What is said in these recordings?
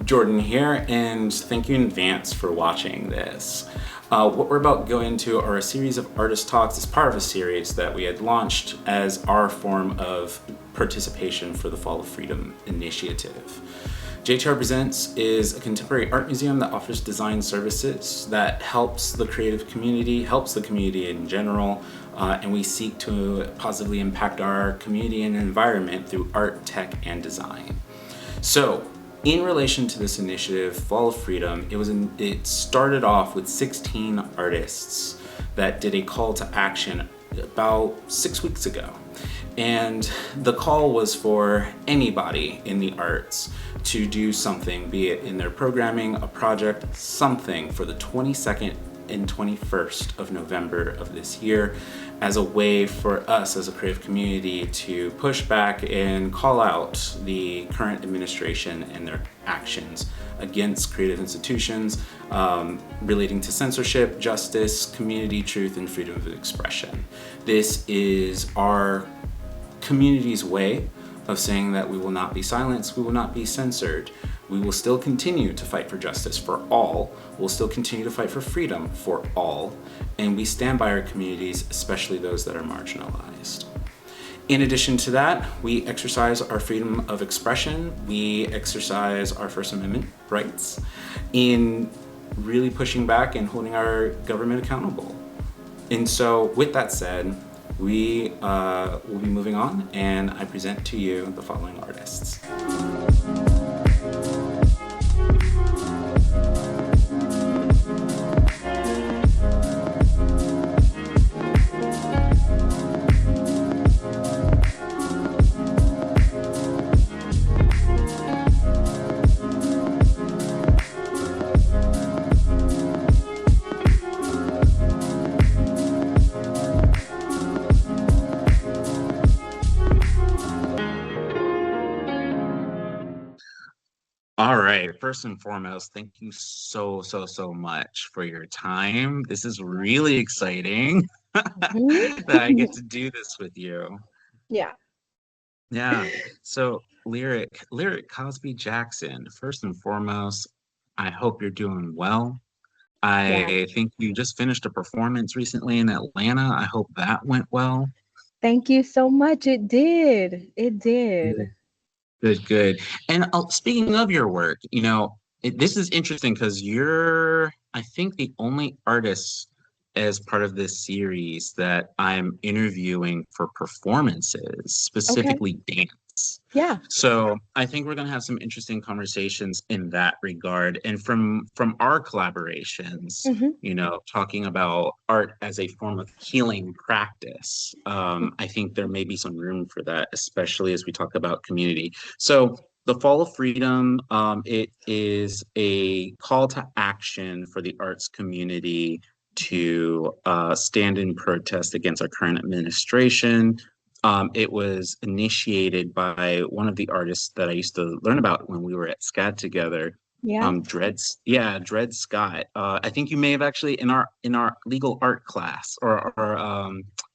Jordan here, and thank you in advance for watching this. What we're about to go into are a series of artist talks as part of a series that we had launched as our form of participation for the Fall of Freedom initiative. JTR Presents is a contemporary art museum that offers design services that helps the creative community, helps the community in general, and we seek to positively impact our community and environment through art, tech, and design. So, in relation to this initiative, Fall of Freedom, it started off with 16 artists that did a call to action about 6 weeks ago. And the call was for anybody in the arts to do something, be it in their programming, a project, something for the 22nd and 21st of November of this year, as a way for us as a creative community to push back and call out the current administration and their actions against creative institutions relating to censorship, justice, community, truth, and freedom of expression. This is our community's way of saying that we will not be silenced, we will not be censored. We will still continue to fight for justice for all. We'll still continue to fight for freedom for all. And we stand by our communities, especially those that are marginalized. In addition to that, we exercise our freedom of expression. We exercise our First Amendment rights in really pushing back and holding our government accountable. And so with that said, we will be moving on, and I present to you the following artists. All right, first and foremost, thank you so much for your time. This is really exciting that I get to do this with you. Yeah. Yeah, so Lyric Cosby Jackson, first and foremost, I hope you're doing well. Yeah. I think you just finished a performance recently in Atlanta. I hope that went well. Thank you so much. It did. It did. Good. And speaking of your work, this is interesting because you're, I think, the only artist as part of this series that I'm interviewing for performances, Okay. specifically dance. Yeah. So I think we're going to have some interesting conversations in that regard. And from our collaborations, Hmm. talking about art as a form of healing practice, I think there may be some room for that, especially as we talk about community. So the Fall of Freedom, it is a call to action for the arts community to stand in protest against our current administration. It was initiated by one of the artists that I used to learn about when we were at SCAD together, Yeah. Dred Scott. I think you may have actually in our legal art class or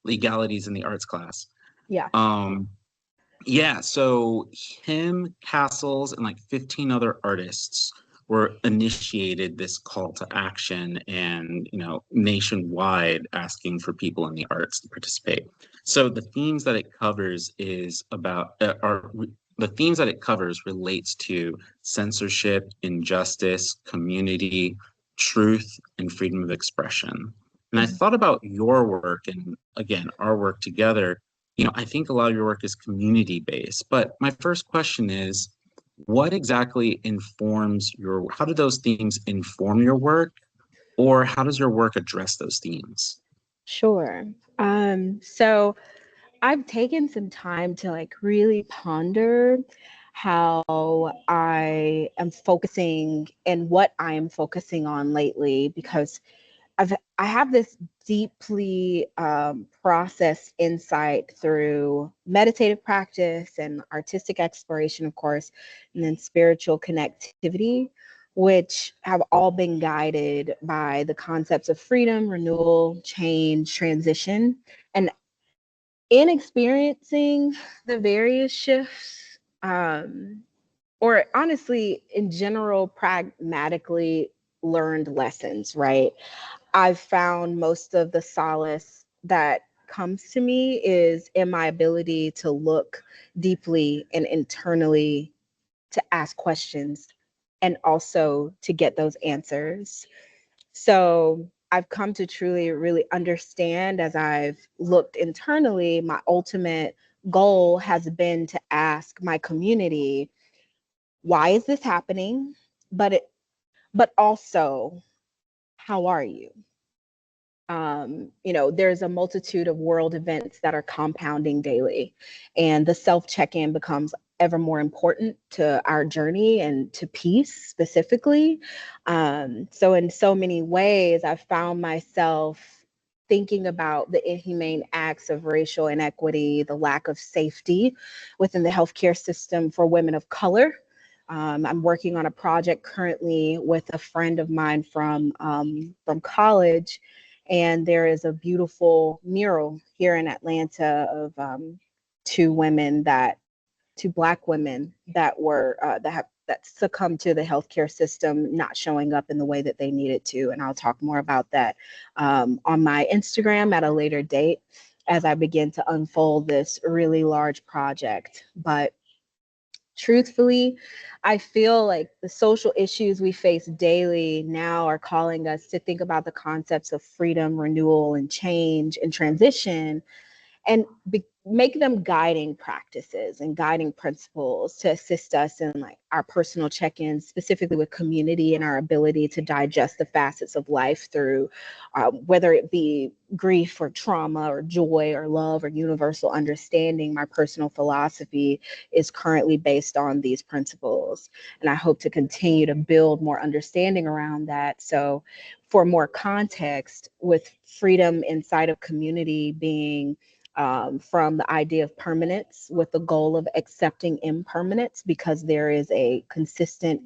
legalities in the arts class. Yeah. Um, yeah, so him, Castles, and like 15 other artists were initiated this call to action and, nationwide asking for people in the arts to participate. So the themes that it covers is about are the themes that it covers relates to censorship, injustice, community, truth, and freedom of expression. And I Mhm. thought about your work and again, our work together. I think a lot of your work is community based, but my first question is, what exactly how do those themes inform your work, or how does your work address those themes? Sure. So I've taken some time to like really ponder how I am focusing and what I am focusing on lately because I have this deeply processed insight through meditative practice and artistic exploration, of course, and then spiritual connectivity, which have all been guided by the concepts of freedom, renewal, change, transition. And in experiencing the various shifts, or honestly, in general, pragmatically learned lessons, right? I've found most of the solace that comes to me is in my ability to look deeply and internally, to ask questions and also to get those answers. So I've come to truly really understand, as I've looked internally, my ultimate goal has been to ask my community, why is this happening? But also, how are you? There's a multitude of world events that are compounding daily, and the self check-in becomes ever more important to our journey and to peace specifically. So in so many ways, I've found myself thinking about the inhumane acts of racial inequity, the lack of safety within the healthcare system for women of color. I'm working on a project currently with a friend of mine from college, and there is a beautiful mural here in Atlanta of two women that two Black women that were that succumbed to the healthcare system not showing up in the way that they needed to. And I'll talk more about that on my Instagram at a later date as I begin to unfold this really large project. But truthfully, I feel like the social issues we face daily now are calling us to think about the concepts of freedom, renewal, and change and transition, and make them guiding practices and guiding principles to assist us in like our personal check-ins, specifically with community and our ability to digest the facets of life through whether it be grief or trauma or joy or love or universal understanding. My personal philosophy is currently based on these principles, and I hope to continue to build more understanding around that. So for more context, with freedom inside of community being from the idea of permanence with the goal of accepting impermanence, because there is a consistent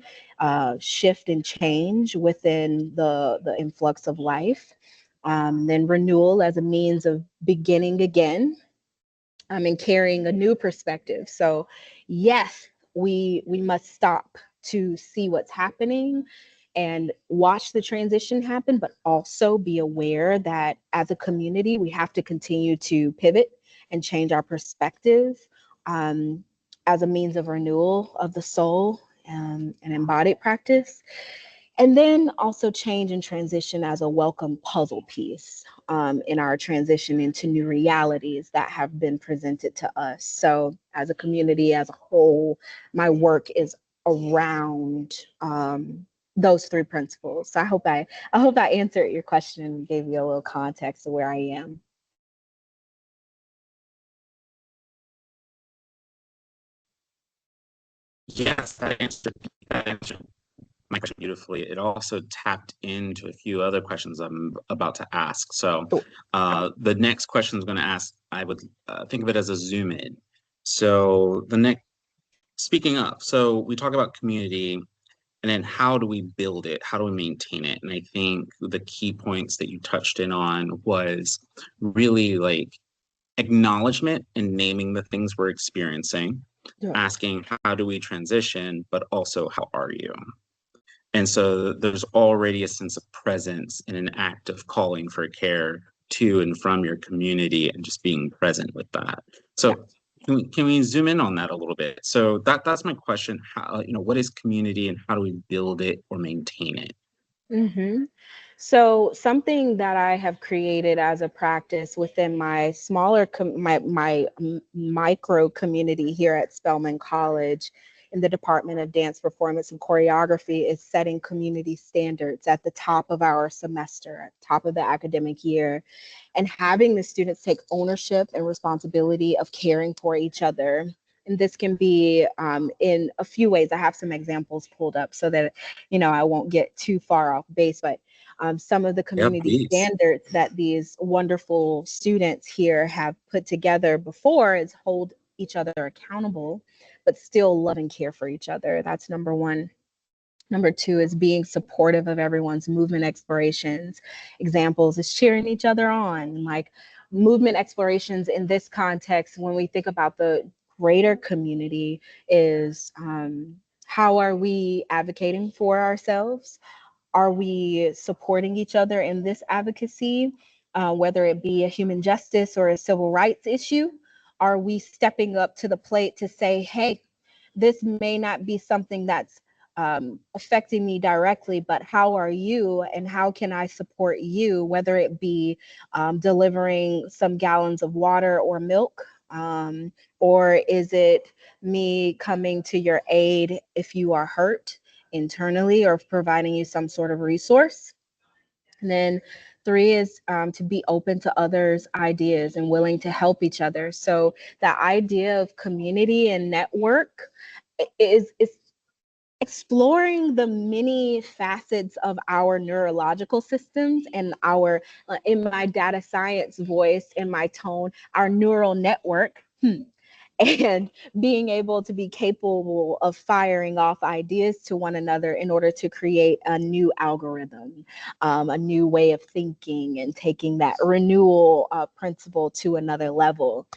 shift and change within the influx of life. Then renewal as a means of beginning again, and carrying a new perspective. So yes, we must stop to see what's happening and watch the transition happen, but also be aware that as a community, we have to continue to pivot and change our perspective um, as a means of renewal of the soul and embodied practice. And then also change and transition as a welcome puzzle piece in our transition into new realities that have been presented to us. So, as a community as a whole, my work is around those three principles. So I hope I answered your question and gave you a little context of where I am. Yes, that answered my question beautifully. It also tapped into a few other questions I'm about to ask. So, Cool. the next question is going to ask, I would think of it as a zoom in. So, speaking of, so we talk about community and then how do we build it? How do we maintain it? And I think the key points that you touched in on was really like acknowledgement and naming the things we're experiencing, Yeah. asking how do we transition, but also how are you? And so there's already a sense of presence in an act of calling for care to and from your community and just being present with that. Yeah. So can we zoom in on that a little bit? So that's my question. How, what is community and how do we build it or maintain it? hmm So something that I have created as a practice within my smaller, micro community here at Spelman College in the Department of Dance Performance and Choreography is setting community standards at the top of our semester, at the top of the academic year, and having the students take ownership and responsibility of caring for each other. And this can be in a few ways. I have some examples pulled up so that I won't get too far off base, but some of the Yeah, community please. standards that these wonderful students here have put together before is hold each other accountable, but still love and care for each other. That's number one. Number two is being supportive of everyone's movement explorations. Examples is cheering each other on. Like movement explorations in this context, when we think about the greater community, is How are we advocating for ourselves? Are we supporting each other in this advocacy, whether it be a human justice or a civil rights issue? Are we stepping up to the plate to say, hey, this may not be something that's affecting me directly, but how are you and how can I support you, whether it be delivering some gallons of water or milk? Or is it me coming to your aid if you are hurt internally or providing you some sort of resource? And then three is to be open to others' ideas and willing to help each other. So the idea of community and network is exploring the many facets of our neurological systems and our, in my data science voice, in my tone, our neural network. And being able to be capable of firing off ideas to one another in order to create a new algorithm, a new way of thinking, and taking that renewal principle to another level.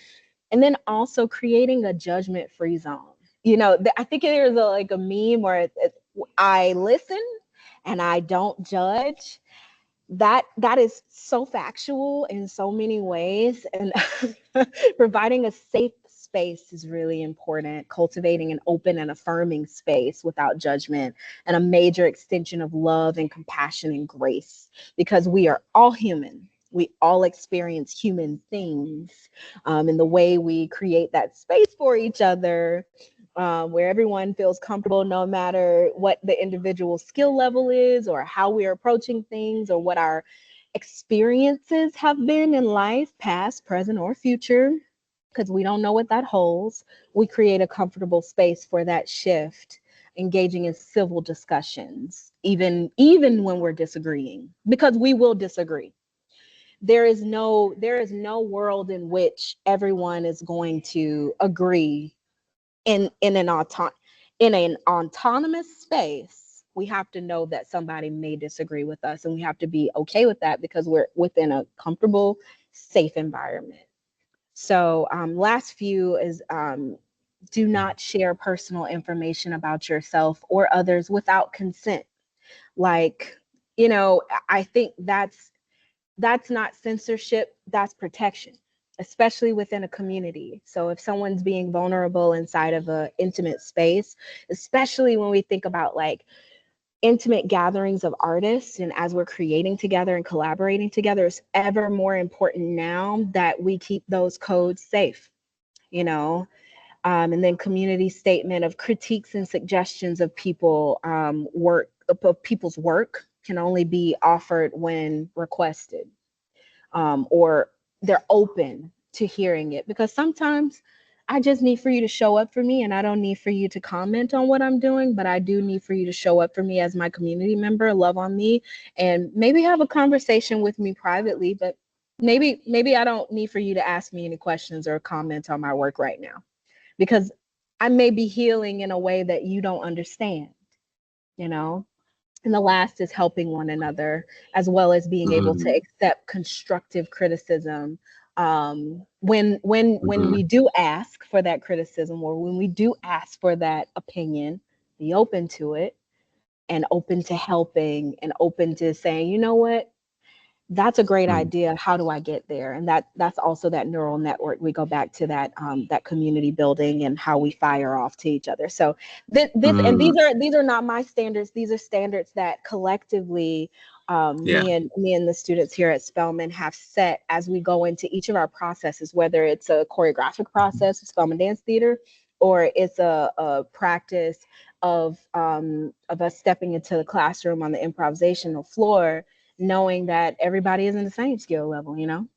And then also creating a judgment-free zone. You know, I think there's like a meme where I listen and I don't judge. That is so factual in so many ways, and providing a safe space is really important. Cultivating an open and affirming space without judgment, and a major extension of love and compassion and grace, because we are all human. We all experience human things, and the way we create that space for each other, where everyone feels comfortable no matter what the individual skill level is, or how we are approaching things, or what our experiences have been in life, past, present, or future, because we don't know what that holds. We create a comfortable space for that shift, engaging in civil discussions, even when we're disagreeing, because we will disagree. There is no world in which everyone is going to agree in an autonomous space. We have to know that somebody may disagree with us, and we have to be okay with that because we're within a comfortable, safe environment. So last few is do not share personal information about yourself or others without consent. Like, I think that's not censorship, that's protection, especially within a community. So if someone's being vulnerable inside of an intimate space, especially when we think about like intimate gatherings of artists, and as we're creating together and collaborating together, it's ever more important now that we keep those codes safe, you know. And then community statement of critiques and suggestions of people's work can only be offered when requested, or they're open to hearing it. Because sometimes I just need for you to show up for me, and I don't need for you to comment on what I'm doing, but I do need for you to show up for me as my community member, love on me, and maybe have a conversation with me privately. But maybe I don't need for you to ask me any questions or comment on my work right now, because I may be healing in a way that you don't understand, you know? And the last is helping one another, as well as being able to Mhm. accept constructive criticism. When Mhm. we do ask for that criticism, or when we do ask for that opinion, be open to it, and open to helping, and open to saying, you know what, that's a great Mhm. idea. How do I get there? And that's also that neural network. We go back to that community building and how we fire off to each other. So this and Mm. these are not my standards. These are standards that collectively, Yeah. me and the students here at Spelman have set as we go into each of our processes, whether it's a choreographic process with Spelman Dance Theater, or it's a practice of us stepping into the classroom on the improvisational floor, knowing that everybody isn't the same skill level, you know?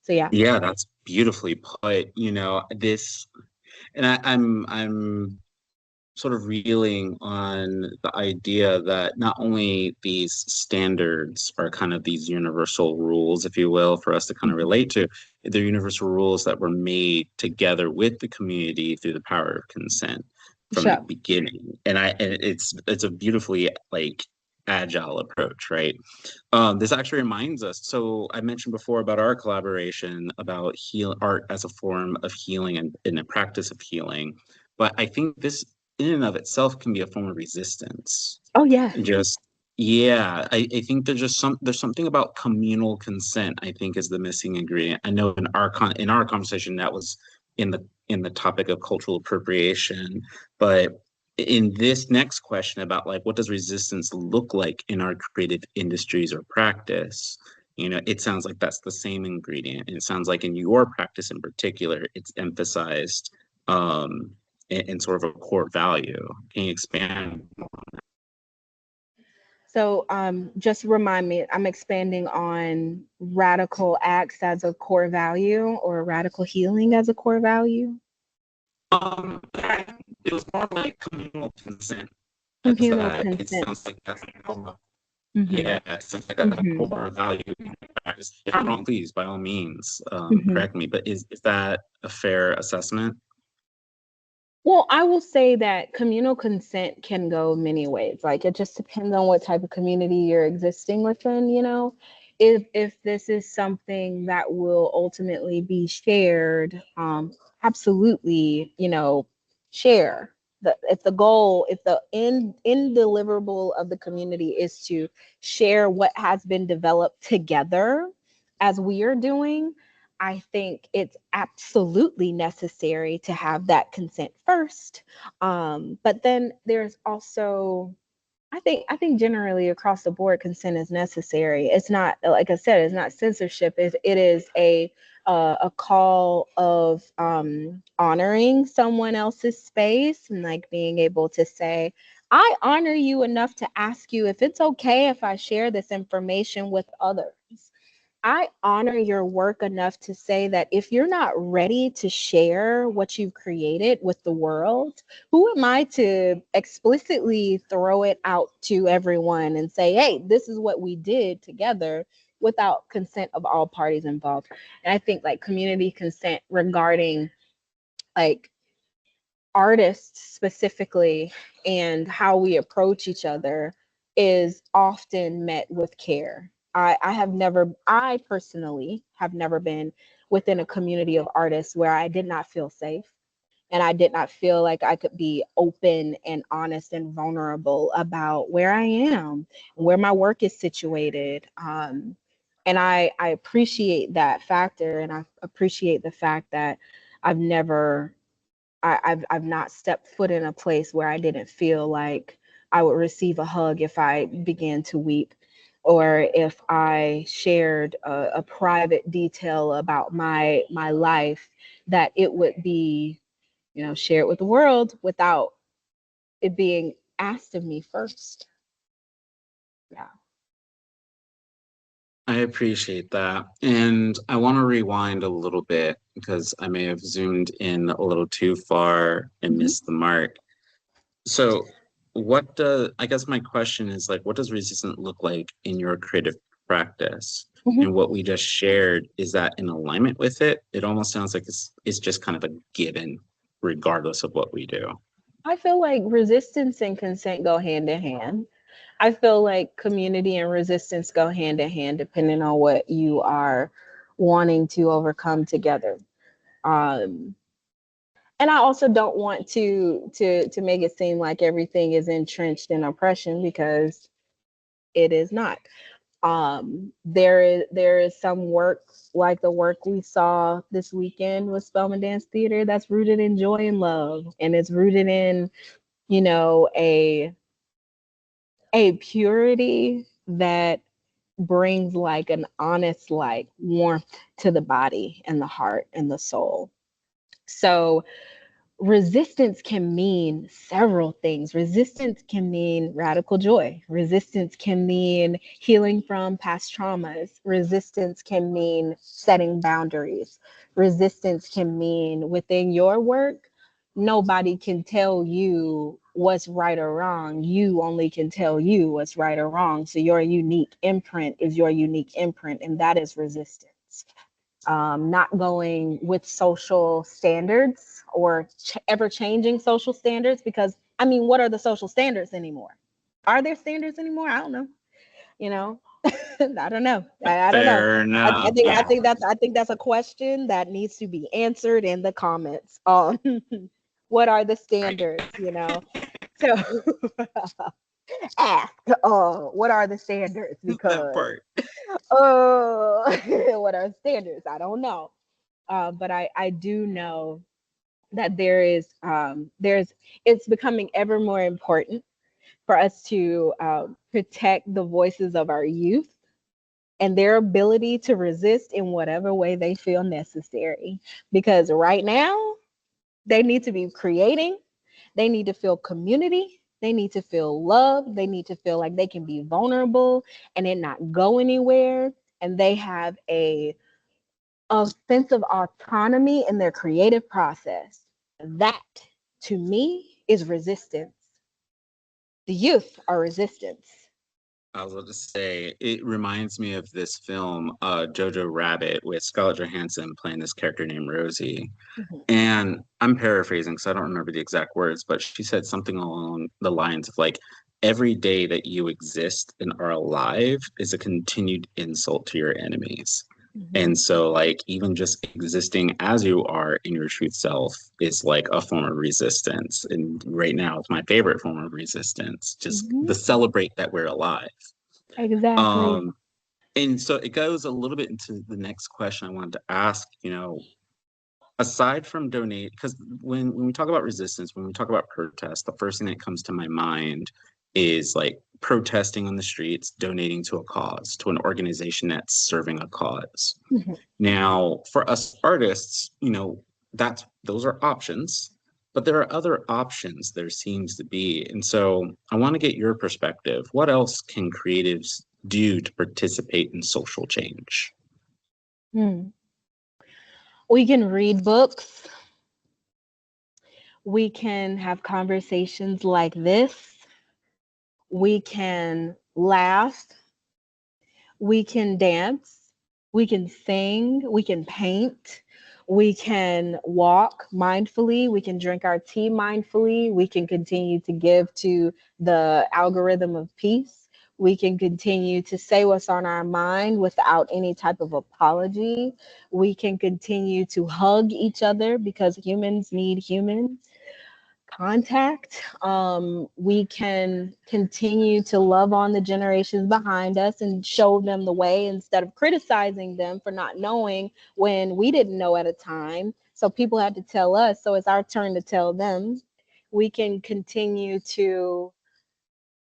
So yeah. Yeah, that's beautifully put. This, and I'm sort of reeling on the idea that not only these standards are kind of these universal rules, if you will, for us to kind of Mhm. relate to, they're universal rules that were made together with the community through the power of consent from the Sure. beginning. And it's a beautifully like agile approach, right? This actually reminds us. So I mentioned before about our collaboration about heal art as a form of healing and in a practice of healing. But I think this in and of itself can be a form of resistance. Oh yeah. Just yeah, I think there's something about communal consent, I think, is the missing ingredient. I know in our conversation that was in the topic of cultural appropriation, but in this next question about like what does resistance look like in our creative industries or practice, you know, it sounds like that's the same ingredient. And it sounds like in your practice in particular, it's emphasized in sort of a core value. Can you expand? So just remind me, I'm expanding on radical acts as a core value or radical healing as a core value. It was more like communal consent. As Communal that, it consent. sounds like that's a core, Hmm. yeah, it sounds like that's a Hmm. core value in practice. If I'm wrong, please, by all means, Hmm. correct me. But is that a fair assessment? Well, I will say that communal consent can go many ways. Like it just depends on what type of community you're existing within, you know. If this is something that will ultimately be shared, absolutely, you know, share. If the goal, if the end deliverable of the community is to share what has been developed together as we are doing, I think it's absolutely necessary to have that consent first. But then there's also, I think generally across the board, consent is necessary. It's not, like I said, it's not censorship. It is a call of honoring someone else's space and like being able to say, I honor you enough to ask you if it's okay if I share this information with others. I honor your work enough to say that if you're not ready to share what you've created with the world, who am I to explicitly throw it out to everyone and say, hey, this is what we did together without consent of all parties involved? And I think like community consent regarding like artists specifically and how we approach each other is often met with care. I personally have never been within a community of artists where I did not feel safe and I did not feel like I could be open and honest and vulnerable about where I am, where my work is situated. And I appreciate that factor, and I appreciate the fact that I've never I've not stepped foot in a place where I didn't feel like I would receive a hug if I began to weep, or if I shared a private detail about my life, that it would be, you know, shared with the world without it being asked of me first. Yeah. I appreciate that. And I want to rewind a little bit because I may have zoomed in a little too far and Mhm. missed the mark. So, I guess my question is like, what does resistance look like in your creative practice? Mhm. And what we just shared, is that in alignment with it? It almost sounds like it's just kind of a given, regardless of what we do. I feel like resistance and consent go hand in hand. I feel like community and resistance go hand in hand depending on what you are wanting to overcome together. Um, and I also don't want to make it seem like everything is entrenched in oppression, because it is not. There is some work like the work we saw this weekend with Spelman Dance Theater that's rooted in joy and love, and it's rooted in, you know, a purity that brings like an honest like warmth to the body and the heart and the soul. So resistance can mean several things. Resistance can mean radical joy. Resistance can mean healing from past traumas. Resistance can mean setting boundaries. Resistance can mean within your work, nobody can tell you what's right or wrong. You only can tell you what's right or wrong. So your unique imprint is your unique imprint, and that is resistance. Not going with social standards or ever changing social standards, because I mean, what are the social standards anymore? Are there standards anymore? I don't know. You know, I don't know. I don't know. Fair I, enough. I think I think that's a question that needs to be answered in the comments. What are the Right. standards, you know? So ask, what are the standards? That Because part. what are standards? I don't know. But I do know that there's it's becoming ever more important for us to protect the voices of our youth and their ability to resist in whatever way they feel necessary. Because right now, they need to be creating, they need to feel community, they need to feel love, they need to feel like they can be vulnerable and it not go anywhere. And they have a sense of autonomy in their creative process. That, to me, is resistance. The youth are resistance. I was about to say, it reminds me of this film, Jojo Rabbit, with Scarlett Johansson playing this character named Rosie. Mhm, And I'm paraphrasing because I don't remember the exact words, but she said something along the lines of like, every day that you exist and are alive is a continued insult to your enemies. And mhm, so, like, even just existing as you are in your truth self is like a form of resistance. And right now, it's my favorite form of resistance, just the mhm. celebrate that we're alive. Exactly. Um, and so it goes a little bit into the next question I wanted to ask, aside from donate, because when we talk about resistance, when we talk about protest, the first thing that comes to my mind is like protesting on the streets, donating to a cause, to an organization that's serving a cause. Mhm. Now, for us artists, that's those are options, but there are other options there seems to be. And so I want to get your perspective. What else can creatives do to participate in social change? Hmm. We can read books. We can have conversations like this. We can laugh. We can dance. We can sing. We can paint. We can walk mindfully. We can drink our tea mindfully. We can continue to give to the algorithm of peace. We can continue to say what's on our mind without any type of apology. We can continue to hug each other because humans need humans contact. We can continue to love on the generations behind us and show them the way instead of criticizing them for not knowing when we didn't know at a time. So people had to tell us. So it's our turn to tell them. We can continue to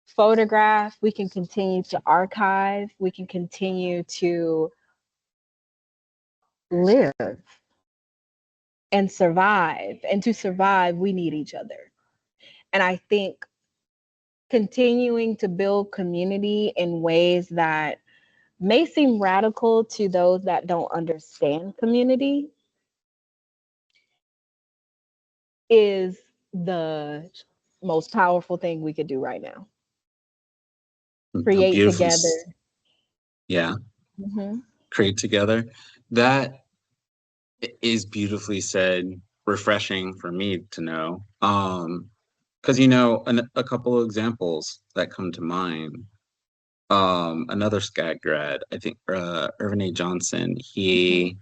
photograph. We can continue to archive. We can continue to live and survive. And to survive, we need each other. And I think continuing to build community in ways that may seem radical to those that don't understand community is the most powerful thing we could do right now. Create Beautifully, together. yeah, Hmm. create together. That is beautifully said, refreshing for me to know. Because a couple of examples that come to mind. Another SCAD grad, I think Irvin A. Johnson, Hmm. he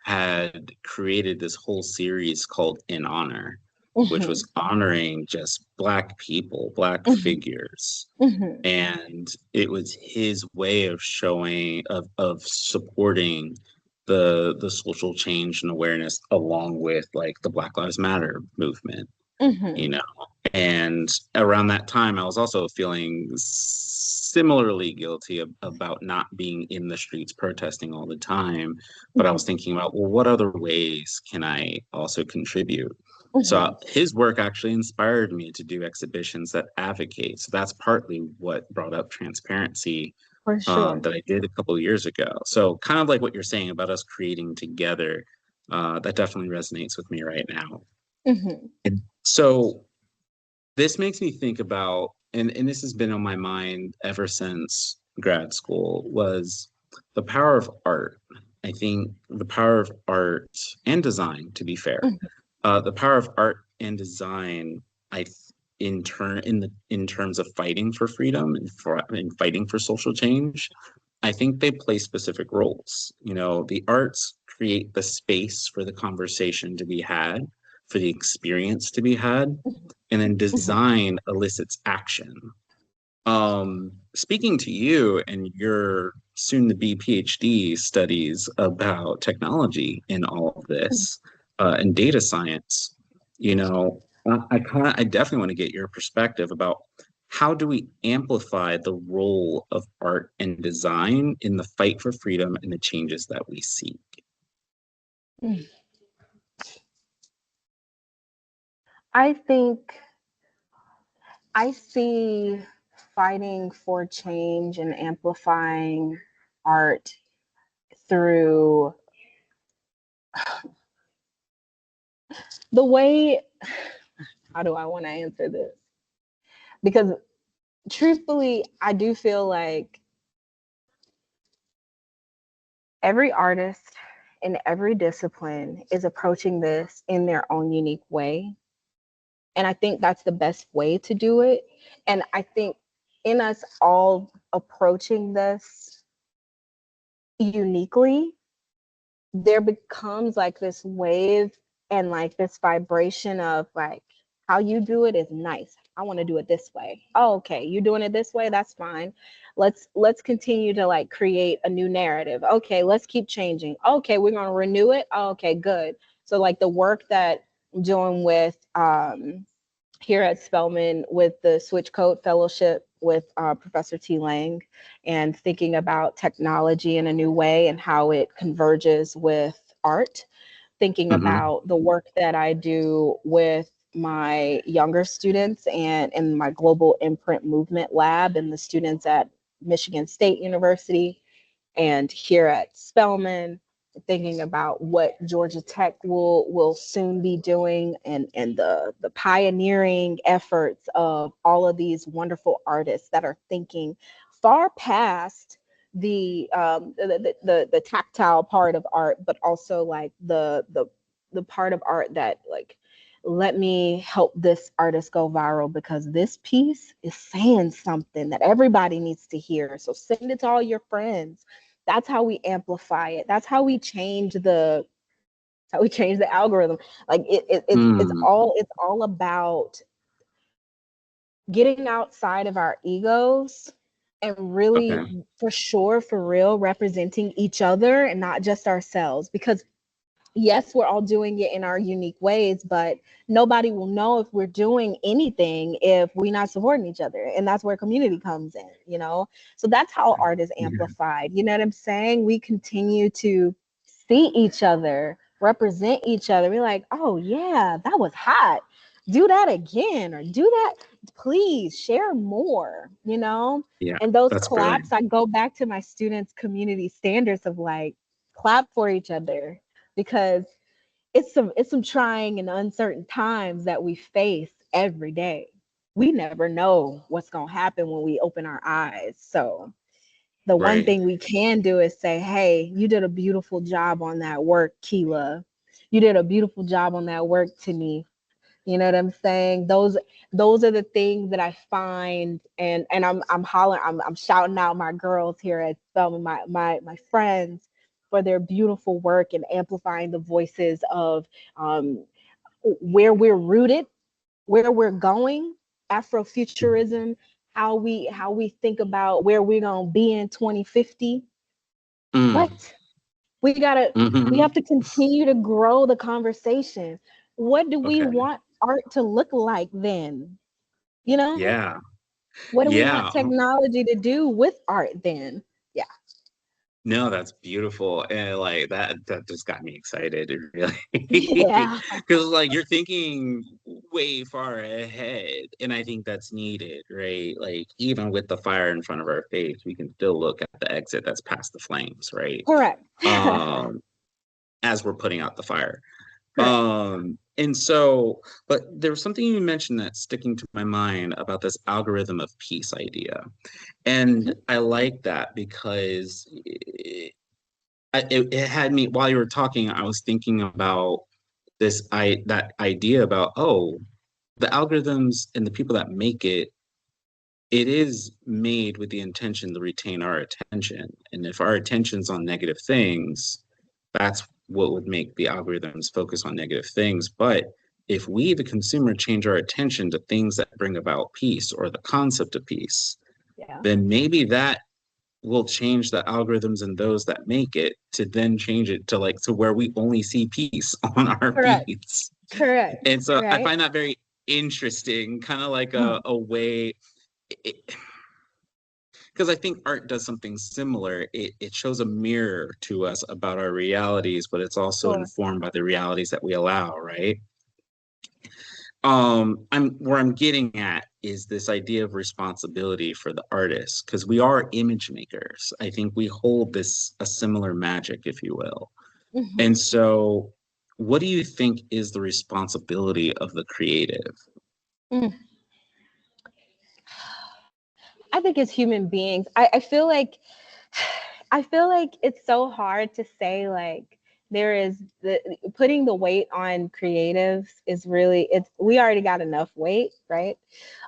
had created this whole series called In Honor, which Hmm. was honoring just Black people, Black Hmm. figures. Hmm. And it was his way of showing of supporting the social change and awareness along with like the Black Lives Matter movement, you Hmm. know. And around that time, I was also feeling similarly guilty about not being in the streets protesting all the time. But I was thinking about, well, what other ways can I also contribute? So Hmm. his work actually inspired me to do exhibitions that advocate. So that's partly what brought up transparency For sure. that I did a couple of years ago. So kind of like what you're saying about us creating together, that definitely resonates with me right now. Hmm. And so this makes me think about, and this has been on my mind ever since grad school, was the power of art. I think the power of art and design, to be fair, the power of art and design, I in terms of fighting for freedom and fighting for social change, I think they play specific roles. The arts create the space for the conversation to be had for the experience to be had, and then Mhm. design elicits action. Speaking to you and your soon-to-be PhD studies about technology in all of this, and data science, you know, I definitely want to get your perspective about how do we amplify the role of art and design in the fight for freedom and the changes that we seek. Mm. I think I see fighting for change and amplifying art through the way, how do I want to answer this? Because truthfully, I do feel like every artist in every discipline is approaching this in their own unique way. And I think that's the best way to do it. And I think in us all approaching this uniquely, there becomes like this wave and like this vibration of like how you do it is nice. I want to do it this way. Oh, okay, you're doing it this way, that's fine. Let's continue to like create a new narrative. Okay, let's keep changing. Okay, we're going to renew it. Oh, okay, good. So like the work that I'm doing with here at Spelman with the Switch Code Fellowship with Professor T. Lang, and thinking about technology in a new way and how it converges with art, thinking Mm-hmm. about the work that I do with my younger students and in my global imprint movement lab and the students at Michigan State University and here at Spelman, thinking about what Georgia Tech will soon be doing, and the pioneering efforts of all of these wonderful artists that are thinking far past the tactile part of art, but also like the part of art that like, let me help this artist go viral because this piece is saying something that everybody needs to hear. So send it to all your friends. That's how we amplify it. That's how we change the algorithm. Like Mm, it's all about getting outside of our egos and really, okay. for sure, for real, representing each other and not just ourselves. Because yes, we're all doing it in our unique ways, but nobody will know if we're doing anything if we're not supporting each other. And that's where community comes in, you know? So that's how art is Yeah. amplified. You know what I'm saying? We continue to see each other, represent each other. We're like, oh, yeah, that was hot. Do that again or do that. Please share more, you know? Yeah. And those That's brilliant. claps, I go back to my students' community standards of like, clap for each other because it's some trying and uncertain times that we face every day. We never know what's going to happen when we open our eyes. So the one Right. thing we can do is say, hey, you did a beautiful job on that work, Keela. You did a beautiful job on that work, Tani. You know what I'm saying? Those are the things that I find, and I'm hollering, I'm shouting out my girls here at Spelman, my friends, for their beautiful work and amplifying the voices of um, where we're rooted, where we're going, Afrofuturism, how we think about where we're gonna be in 2050. Mm, What we gotta we hmm. have to continue to grow the conversation. What do we Okay. want art to look like then? You know, Yeah. what do we want Yeah. technology to do with art then? Yeah. No, that's beautiful. And like that just got me excited, really. Yeah. Because like you're thinking way far ahead. And I think that's needed, right? Like even with the fire in front of our face, we can still look at the exit that's past the flames, right? Correct. Um, as we're putting out the fire. Correct. And so, but there was something you mentioned that's sticking to my mind about this algorithm of peace idea. And I like that because it had me while you were talking, I was thinking about that idea about, oh, the algorithms and the people that make it, it is made with the intention to retain our attention. And if our attention's on negative things, that's what would make the algorithms focus on negative things. But if we, the consumer, change our attention to things that bring about peace or the concept of peace, Yeah. then maybe that will change the algorithms and those that make it to then change it to like to where we only see peace on our Correct. feeds. Correct. And so I Right. find that very interesting, kind of like Mhm. a way, because I think art does something similar. It shows a mirror to us about our realities, but it's also Sure. informed by the realities that we allow, right? I'm where I'm getting at is this idea of responsibility for the artist, because we are image makers. I think we hold this a similar magic, if you will. And Mhm. so what do you think is the responsibility of the creative? Mm. I think as human beings, I feel like it's so hard to say like there is the putting the weight on creatives is really it's we already got enough weight, right?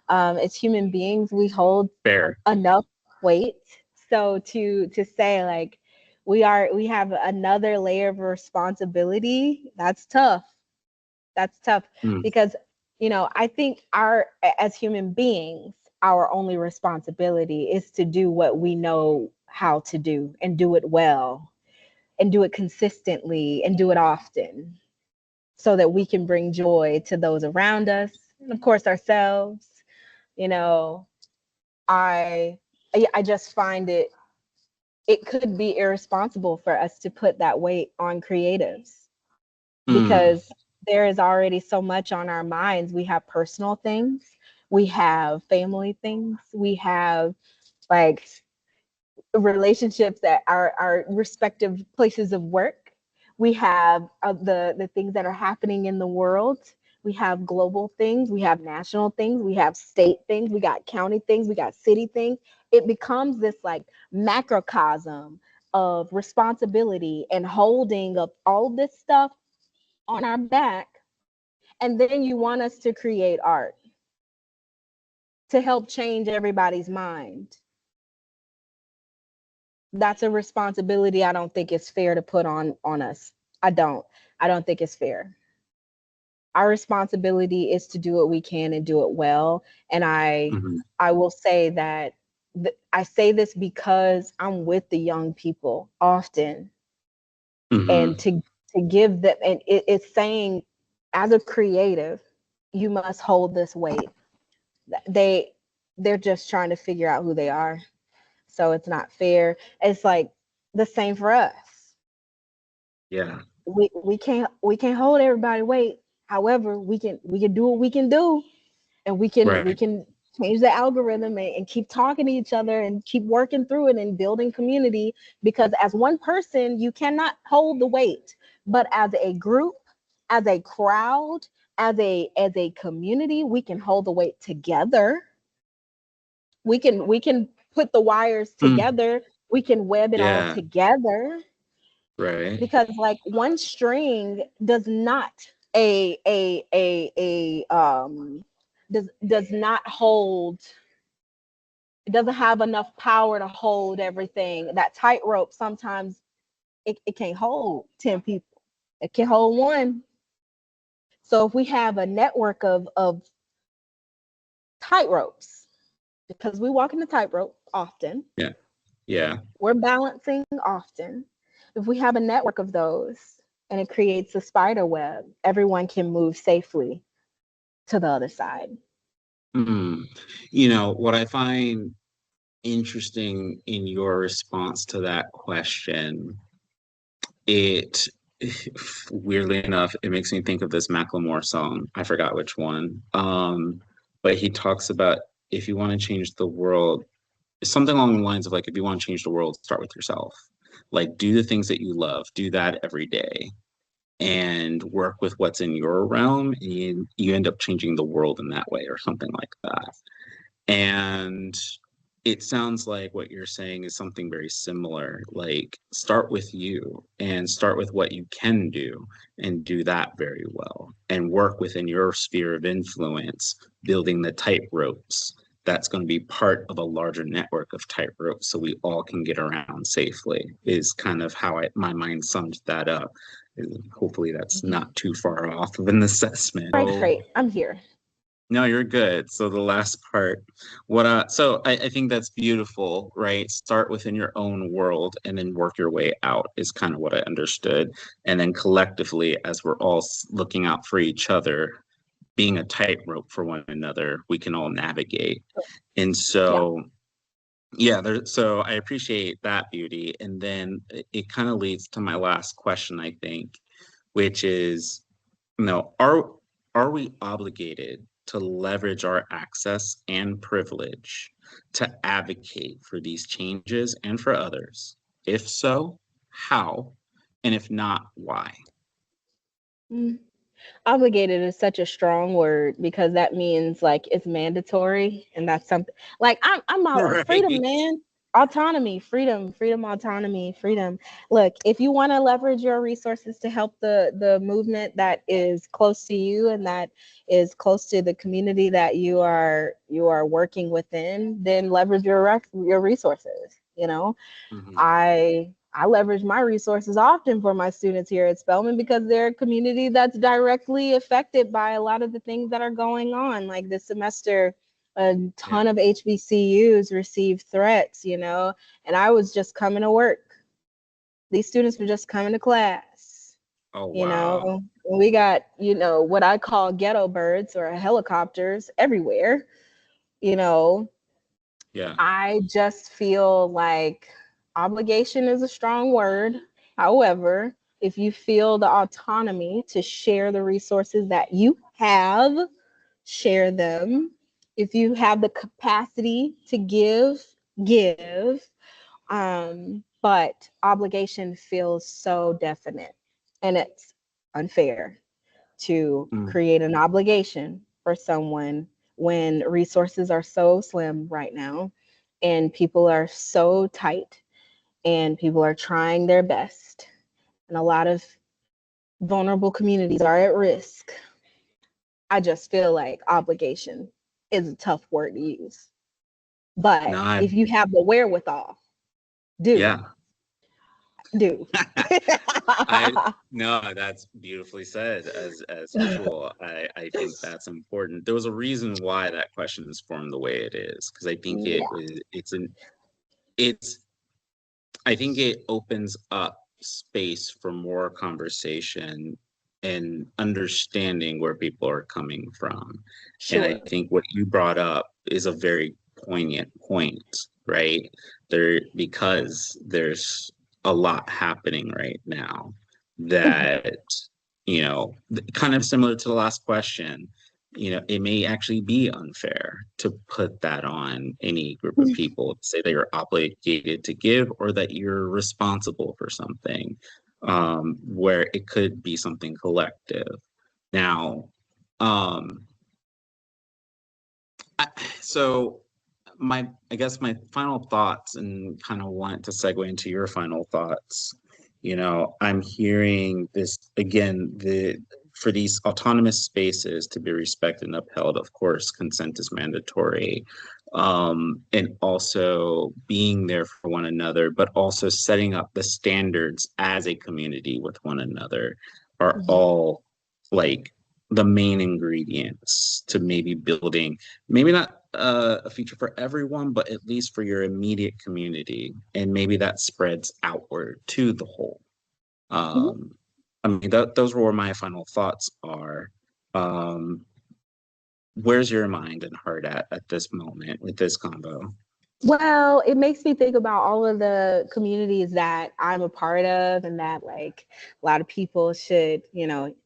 As human beings, we hold Fair. enough weight. So to say like we have another layer of responsibility, that's tough. That's tough Mm, because I think our as human beings, our only responsibility is to do what we know how to do and do it well and do it consistently and do it often so that we can bring joy to those around us and of course ourselves. You know, I I just find it could be irresponsible for us to put that weight on creatives mm, because there is already so much on our minds. We have personal things, we have family things, we have like relationships at our respective places of work. We have the things that are happening in the world. We have global things, we have national things, we have state things, we got county things, we got city things. It becomes this like macrocosm of responsibility and holding up all this stuff on our back. And then you want us to create art to help change everybody's mind. That's a responsibility I don't think it's fair to put on us. I don't think it's fair. Our responsibility is to do what we can and do it well. And mhm, I will say that I say this because I'm with the young people often, and mhm, to give them, and it's saying as a creative, you must hold this weight. They they're just trying to figure out who they are, so it's not fair. It's like the same for us. yeah, We can't hold everybody weight. However, we can do what we can do, and we right. can change the algorithm and keep talking to each other and keep working through it and building community, because as one person you cannot hold the weight, but as a group, as a crowd, as a community, we can hold the weight together. We can put the wires Mm, together, we can web it all yeah, together, right. because like one string does not does not hold, it doesn't have enough power to hold everything. That tightrope sometimes it can't hold 10 people, it can hold one. So if we have a network of tightropes, because we walk in the tightrope often, Yeah, yeah. we're balancing often. If we have a network of those and it creates a spider web, everyone can move safely to the other side. Mm. What I find interesting in your response to that question, it weirdly enough, it makes me think of this Macklemore song. I forgot which one. But he talks about if you want to change the world, something along the lines of like, if you want to change the world, start with yourself. Like, do the things that you love, do that every day, and work with what's in your realm. And you end up changing the world in that way, or something like that. And it sounds like what you're saying is something very similar. Like, start with you and start with what you can do and do that very well and work within your sphere of influence, building the tight ropes. That's going to be part of a larger network of tight ropes so we all can get around safely, is kind of how my mind sums that up. Hopefully that's not too far off of an assessment. Right, great. I'm here. No, you're good. So the last part, so I think that's beautiful, right? Start within your own world and then work your way out is kind of what I understood. And then collectively, as we're all looking out for each other, being a tightrope for one another, we can all navigate. And Yeah. so, yeah, so I appreciate that beauty. And then it kind of leads to my last question, I think, which is, are we obligated to leverage our access and privilege to advocate for these changes and for others? If so, how? And if not, why? Mm. Obligated is such a strong word because that means like it's mandatory, and that's something like I'm all freedom, Right. man. Autonomy, freedom, autonomy, freedom. Look, if you want to leverage your resources to help the movement that is close to you and that is close to the community that you are working within, then leverage your resources, you know. Mhm. I leverage my resources often for my students here at Spelman because they're a community that's directly affected by a lot of the things that are going on. Like this semester, a Yeah. ton of HBCUs received threats, and I was just coming to work. These students were just coming to class. Oh, wow. We got, what I call ghetto birds or helicopters everywhere, you know, Yeah. I just feel like obligation is a strong word. However, if you feel the autonomy to share the resources that you have, share them. If you have the capacity to give. But obligation feels so definite, and it's unfair to Mm. create an obligation for someone when resources are so slim right now and people are so tight and people are trying their best and a lot of vulnerable communities are at risk. I just feel like obligation is a tough word to use. But No, if you have the wherewithal, do, yeah. do. I no, that's beautifully said as usual. I think that's important. There was a reason why that question is formed the way it is, because I think Yeah. it's I think it opens up space for more conversation and understanding where people are coming from. And I Sure. think what you brought up is a very poignant point, right? Because there's a lot happening right now that, kind of similar to the last question, it may actually be unfair to put that on any group of people, say that you're obligated to give or that you're responsible for something, where it could be something collective. Now, um, I, so I guess my final thoughts, and kind of want to segue into your final thoughts. I'm hearing this again, for these autonomous spaces to be respected and upheld, of course, consent is mandatory. And also being there for one another, but also setting up the standards as a community with one another are Mhm. all like the main ingredients to maybe building, maybe not a feature for everyone, but at least for your immediate community. And maybe that spreads outward to the whole. Mhm. Um, I mean, those were where my final thoughts are. Um, where's your mind and heart at this moment with this combo? Well, it makes me think about all of the communities that I'm a part of and that like a lot of people should,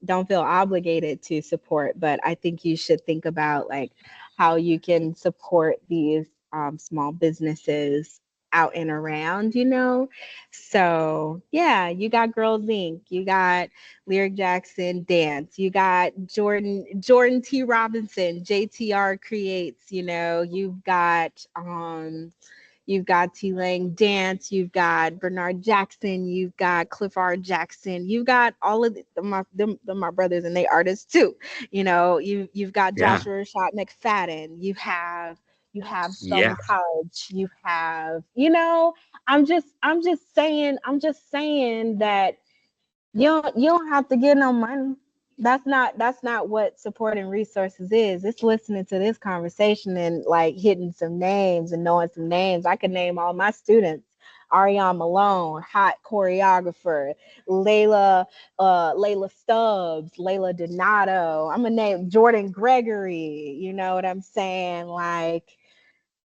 don't feel obligated to support, but I think you should think about like how you can support these small businesses out and around. So yeah, you got Girls Inc., you got Lyric Jackson Dance, you got Jordan T. Robinson, JTR Creates, you've got T Lang Dance, you've got Bernard Jackson, you've got Cliff R. Jackson, you've got all of my brothers and they artists too. You've got Yeah, Joshua Rashad McFadden, you have yeah, Spelman College, I'm just saying that You don't have to get no money. That's not what supporting resources is. It's listening to this conversation and like hitting some names and knowing some names. I could name all my students. Ariana Malone, hot choreographer, Layla, Layla Stubbs, Layla Donato. I'm gonna name Jordan Gregory. You know what I'm saying? Like,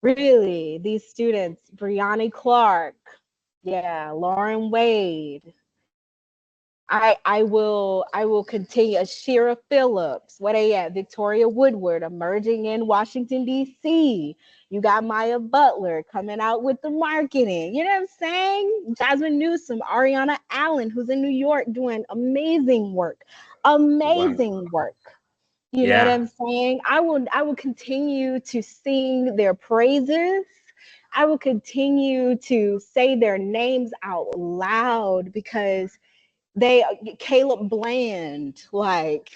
really, these students, Brianni Clark, yeah, Lauren Wade. I will continue. Shira Phillips, what they at? Victoria Woodward, emerging in Washington D.C. You got Maya Butler coming out with the marketing. You know what I'm saying? Jasmine Newsom, Ariana Allen, who's in New York doing amazing work, Wow. amazing work. You know what Yeah. I'm saying? I will continue to sing their praises. I will continue to say their names out loud because they Caleb Bland, like,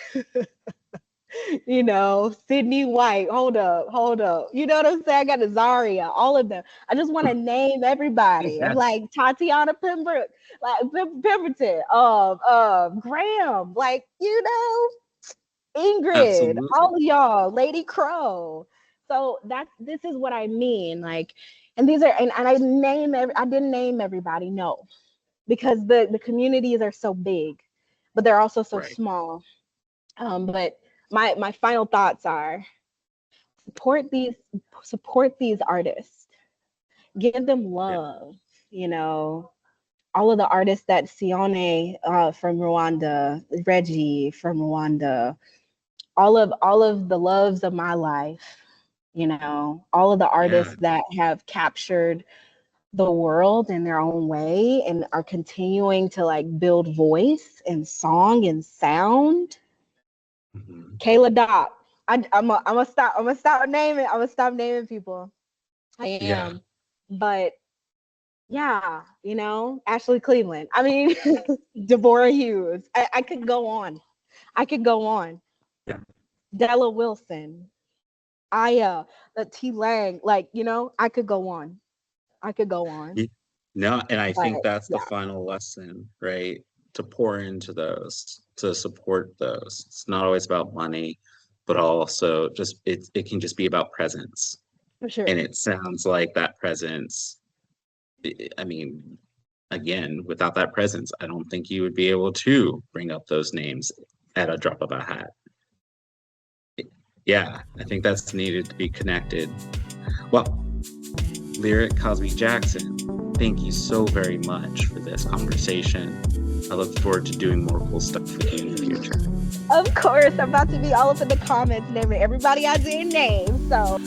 Sydney White. Hold up. You know what I'm saying? I got Zaria, all of them. I just want to name everybody. I'm Yeah. like Tatiana Pembroke, like Pemberton, Graham, like, Ingrid, Absolutely. all of y'all, Lady Crow. So this is what I mean. Like, and these are and I didn't name everybody, no, because the communities are so big, but they're also so Right. small. But my final thoughts are support these support these artists, give them Yeah. love. You know, all of the artists that Sione from Rwanda, Reggie from Rwanda, all of the loves of my life. All of the Yeah. artists that have captured the world in their own way and are continuing to like build voice and song and sound. Mhm. Kayla Dopp. I'm gonna stop naming people. I Yeah. am. But yeah, Ashley Cleveland. I mean, Deborah Hughes. I could go on. I could go on. Yeah. Della Wilson. Aya, T Lang. Like, I could go on. I could go on. Ye No, and I But think that's the yeah, final lesson, right? To pour into those, to support those. It's not always about money, but also just it can just be about presence. for And sure. it sounds like that presence, I mean, again, without that presence, I don't think you would be able to bring up those names at a drop of a hat. Yeah, I think that's needed to be connected. Well, Lyric Cosby Jackson, thank you so very much for this conversation. I look forward to doing more cool stuff with you in the future. Of course, I'm about to be all up in the comments naming everybody I didn't name. So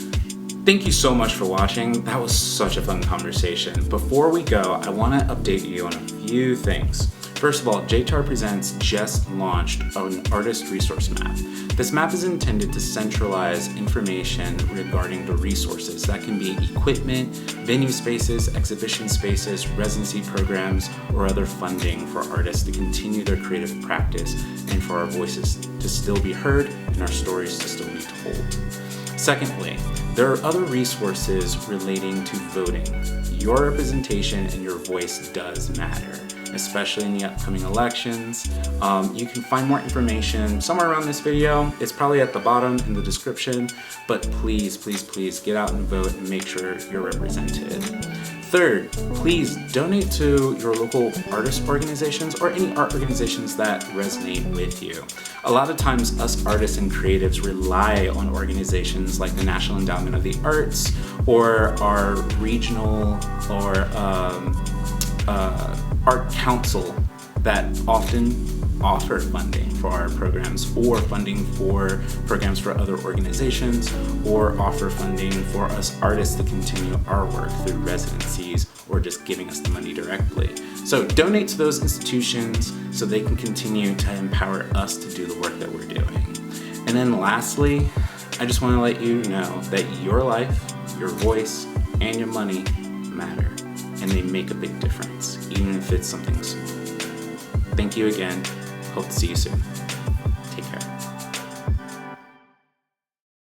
Thank you so much for watching. That was such a fun conversation. Before we go, I want to update you on a few things. First of all, JTR Presents just launched an artist resource map. This map is intended to centralize information regarding the resources. That can be equipment, venue spaces, exhibition spaces, residency programs, or other funding for artists to continue their creative practice and for our voices to still be heard and our stories to still be told. Secondly, there are other resources relating to voting. Your representation and your voice does matter, especially in the upcoming elections. You can find more information somewhere around this video. It's probably at the bottom in the description, but please, please, please get out and vote and make sure you're represented. Third, please donate to your local artist organizations or any art organizations that resonate with you. A lot of times us artists and creatives rely on organizations like the National Endowment of the Arts or our regional or art council that often offer funding for our programs or funding for programs for other organizations or offer funding for us artists to continue our work through residencies or just giving us the money directly. So donate to those institutions so they can continue to empower us to do the work that we're doing. And then lastly, I just want to let you know that your life, your voice, and your money matter, and they make a big difference, even if it's something small. Thank you again. Hope to see you soon. Take care.